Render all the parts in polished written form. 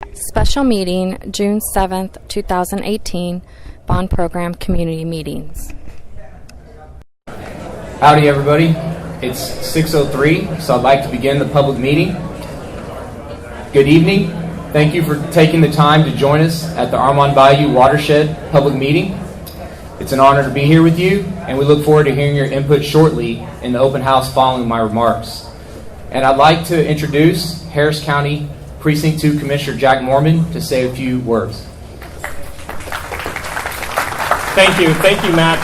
Special meeting, June 7th, 2018, Bond Program Community Meetings. Howdy everybody, it's 6:03, so I'd like to begin the public meeting. Good evening, thank you for taking the time to join us at the Armand Bayou Watershed public meeting. It's an honor to be here with you, and we look forward to hearing your input shortly in the open house following my remarks. And I'd like to introduce Harris County Precinct 2 Commissioner Jack Mormon to say a few words. Thank you, Matt.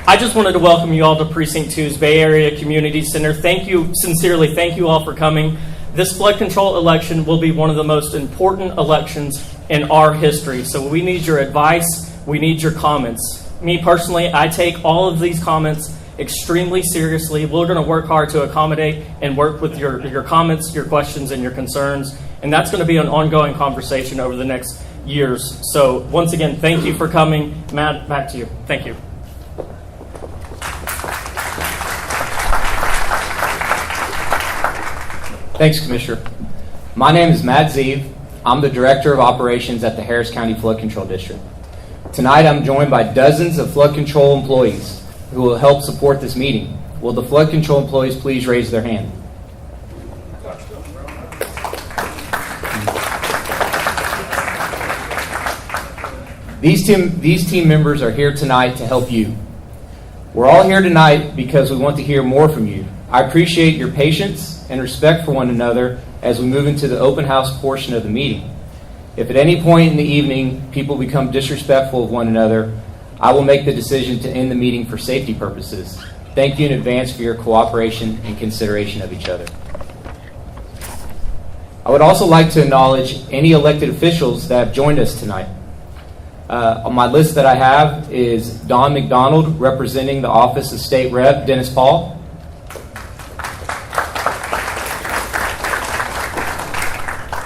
I just wanted to welcome you all to Precinct 2's Bay Area Community Center. Thank you, sincerely, thank you all for coming. This flood control election will be one of the most important elections in our history, so we need your advice, we need your comments. Me personally, I take all of these comments extremely seriously. We're going to work hard to accommodate and work with your comments, your questions, and your concerns. And that's going to be an ongoing conversation over the next years. So once again, thank you for coming. Matt, back to you. Thank you. Thanks, Commissioner. My name is Matt Zeev. I'm the Director of Operations at the Harris County Flood Control District. Tonight I'm joined by dozens of flood control employees who will help support this meeting. Will the flood control employees please raise their hand? These team members are here tonight to help you. We're all here tonight because we want to hear more from you. I appreciate your patience and respect for one another as we move into the open house portion of the meeting. If at any point in the evening people become disrespectful of one another, I will make the decision to end the meeting for safety purposes. Thank you in advance for your cooperation and consideration of each other. I would also like to acknowledge any elected officials that have joined us tonight. On my list that I have is Don McDonald, representing the Office of State Rep Dennis Paul.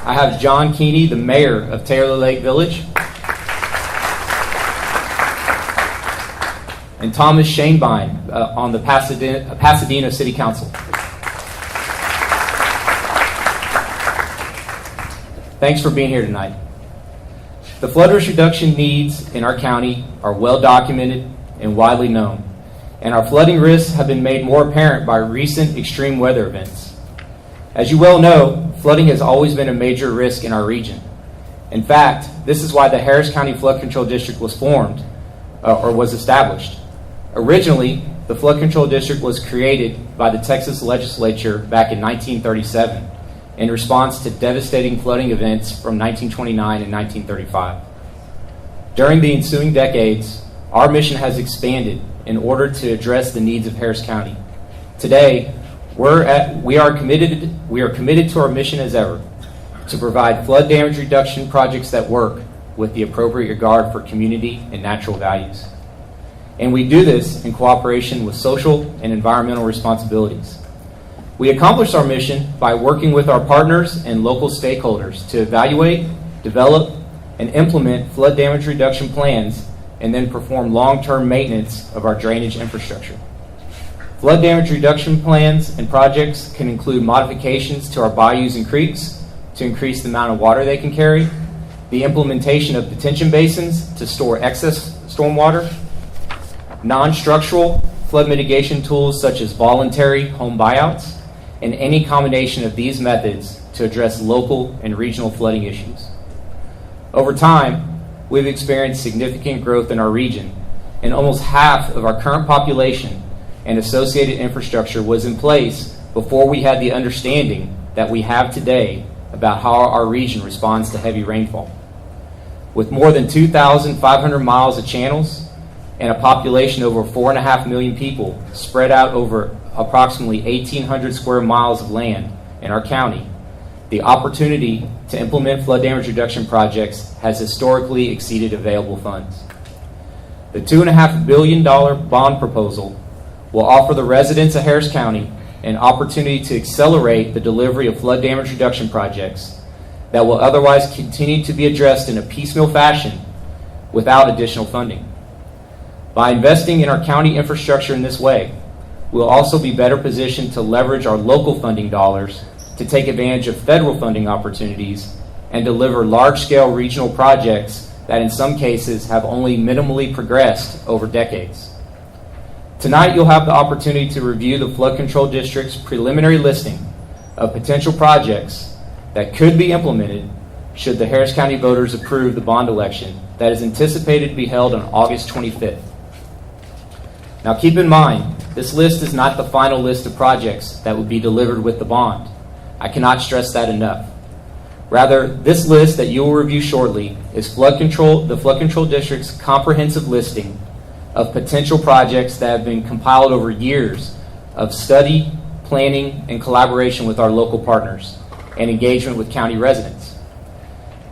I have John Keeney, the Mayor of Taylor Lake Village. And Thomas Shanebein on the Pasadena City Council. Thanks for being here tonight. The flood risk reduction needs in our county are well documented and widely known, and our flooding risks have been made more apparent by recent extreme weather events. As you well know, flooding has always been a major risk in our region. In fact, this is why the Harris County Flood Control District was formed or was established. Originally, the Flood Control District was created by the Texas legislature back in 1937 in response to devastating flooding events from 1929 and 1935. During the ensuing decades, our mission has expanded in order to address the needs of Harris County. Today, we are committed to our mission as ever, to provide flood damage reduction projects that work with the appropriate regard for community and natural values. And we do this in cooperation with social and environmental responsibilities. We accomplish our mission by working with our partners and local stakeholders to evaluate, develop, and implement flood damage reduction plans, and then perform long-term maintenance of our drainage infrastructure. Flood damage reduction plans and projects can include modifications to our bayous and creeks to increase the amount of water they can carry, the implementation of detention basins to store excess stormwater, non-structural flood mitigation tools such as voluntary home buyouts, and any combination of these methods to address local and regional flooding issues. Over time, we've experienced significant growth in our region, and almost half of our current population and associated infrastructure was in place before we had the understanding that we have today about how our region responds to heavy rainfall. With more than 2,500 miles of channels and a population of over 4.5 million people spread out over approximately 1,800 square miles of land in our county, the opportunity to implement flood damage reduction projects has historically exceeded available funds. The $2.5 billion bond proposal will offer the residents of Harris County an opportunity to accelerate the delivery of flood damage reduction projects that will otherwise continue to be addressed in a piecemeal fashion without additional funding. By investing in our county infrastructure in this way, we'll also be better positioned to leverage our local funding dollars to take advantage of federal funding opportunities and deliver large-scale regional projects that in some cases have only minimally progressed over decades. Tonight, you'll have the opportunity to review the Flood Control District's preliminary listing of potential projects that could be implemented should the Harris County voters approve the bond election that is anticipated to be held on August 25th. Now keep in mind, this list is not the final list of projects that would be delivered with the bond. I cannot stress that enough. Rather, this list that you will review shortly is the Flood Control District's comprehensive listing of potential projects that have been compiled over years of study, planning, and collaboration with our local partners and engagement with county residents.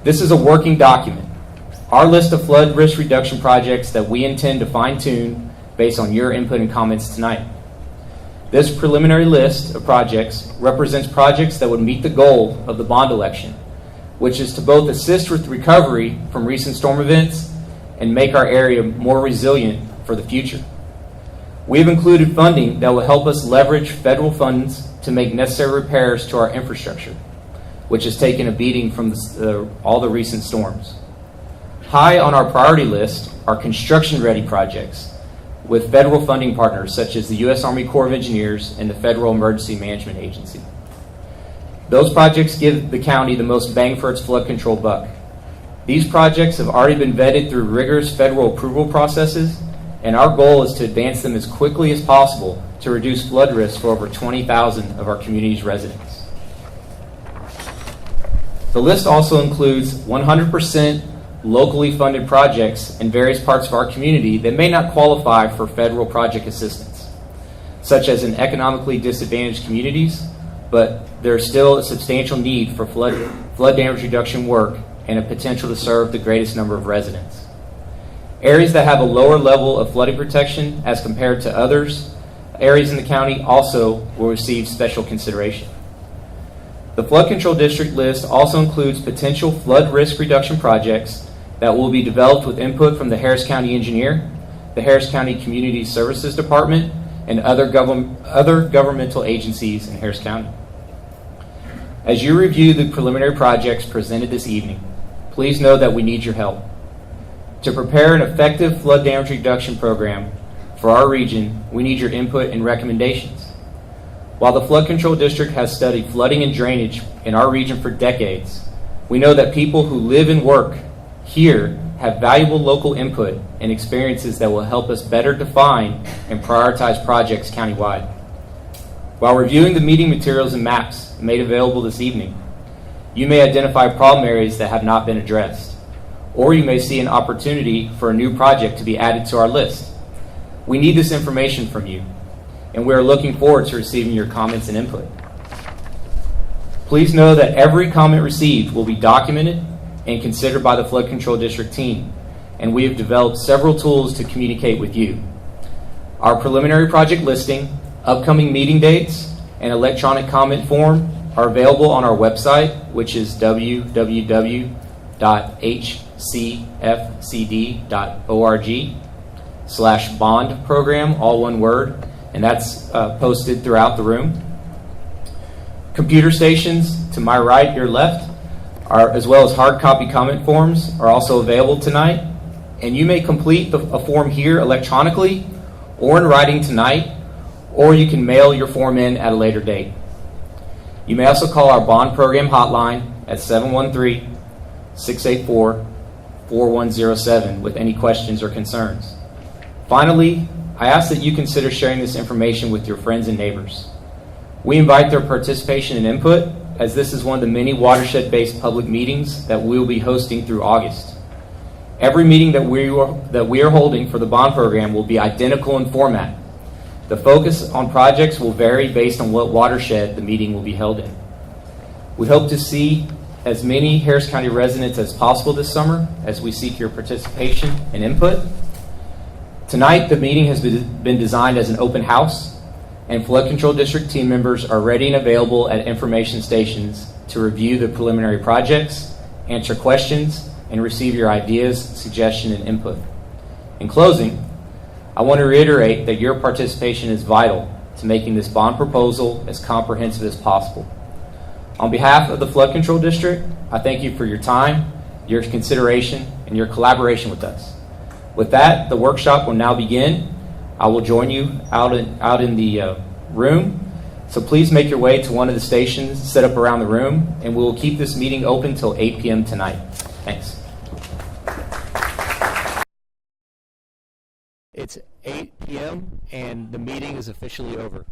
This is a working document, our list of flood risk reduction projects that we intend to fine-tune based on your input and comments tonight. This preliminary list of projects represents projects that would meet the goal of the bond election, which is to both assist with recovery from recent storm events and make our area more resilient for the future. We have included funding that will help us leverage federal funds to make necessary repairs to our infrastructure, which has taken a beating from all the recent storms. High on our priority list are construction-ready projects with federal funding partners such as the U.S. Army Corps of Engineers and the Federal Emergency Management Agency. Those projects give the county the most bang for its flood control buck. These projects have already been vetted through rigorous federal approval processes, and our goal is to advance them as quickly as possible to reduce flood risk for over 20,000 of our community's residents. The list also includes 100% locally funded projects in various parts of our community that may not qualify for federal project assistance, such as in economically disadvantaged communities, but there is still a substantial need for flood damage reduction work and a potential to serve the greatest number of residents. Areas that have a lower level of flooding protection as compared to others, areas in the county also will receive special consideration. The Flood Control District list also includes potential flood risk reduction projects that will be developed with input from the Harris County Engineer, the Harris County Community Services Department, and other governmental agencies in Harris County. As you review the preliminary projects presented this evening, please know that we need your help. To prepare an effective flood damage reduction program for our region, we need your input and recommendations. While the Flood Control District has studied flooding and drainage in our region for decades, we know that people who live and work here have valuable local input and experiences that will help us better define and prioritize projects countywide. While reviewing the meeting materials and maps made available this evening, you may identify problem areas that have not been addressed, or you may see an opportunity for a new project to be added to our list. We need this information from you, and we are looking forward to receiving your comments and input. Please know that every comment received will be documented and considered by the Flood Control District team, and we have developed several tools to communicate with you. Our preliminary project listing, upcoming meeting dates, and electronic comment form are available on our website, which is www.hcfcd.org/bond program, all one word, and that's posted throughout the room. Computer stations to my right, your left, as well as hard copy comment forms are also available tonight, and you may complete a form here electronically or in writing tonight, or you can mail your form in at a later date. You may also call our bond program hotline at 713-684-4107 with any questions or concerns. Finally, I ask that you consider sharing this information with your friends and neighbors. We invite their participation and input, as this is one of the many watershed-based public meetings that we will be hosting through August. Every meeting that we are holding for the bond program will be identical in format. The focus on projects will vary based on what watershed the meeting will be held in. We hope to see as many Harris County residents as possible this summer as we seek your participation and input. Tonight, the meeting has been designed as an open house, and Flood Control District team members are ready and available at information stations to review the preliminary projects, answer questions, and receive your ideas, suggestions, and input. In closing, I want to reiterate that your participation is vital to making this bond proposal as comprehensive as possible. On behalf of the Flood Control District, I thank you for your time, your consideration, and your collaboration with us. With that, the workshop will now begin. I will join you out in the room. So please make your way to one of the stations set up around the room, and we will keep this meeting open till 8 p.m. tonight. Thanks. It's 8 p.m. and the meeting is officially over.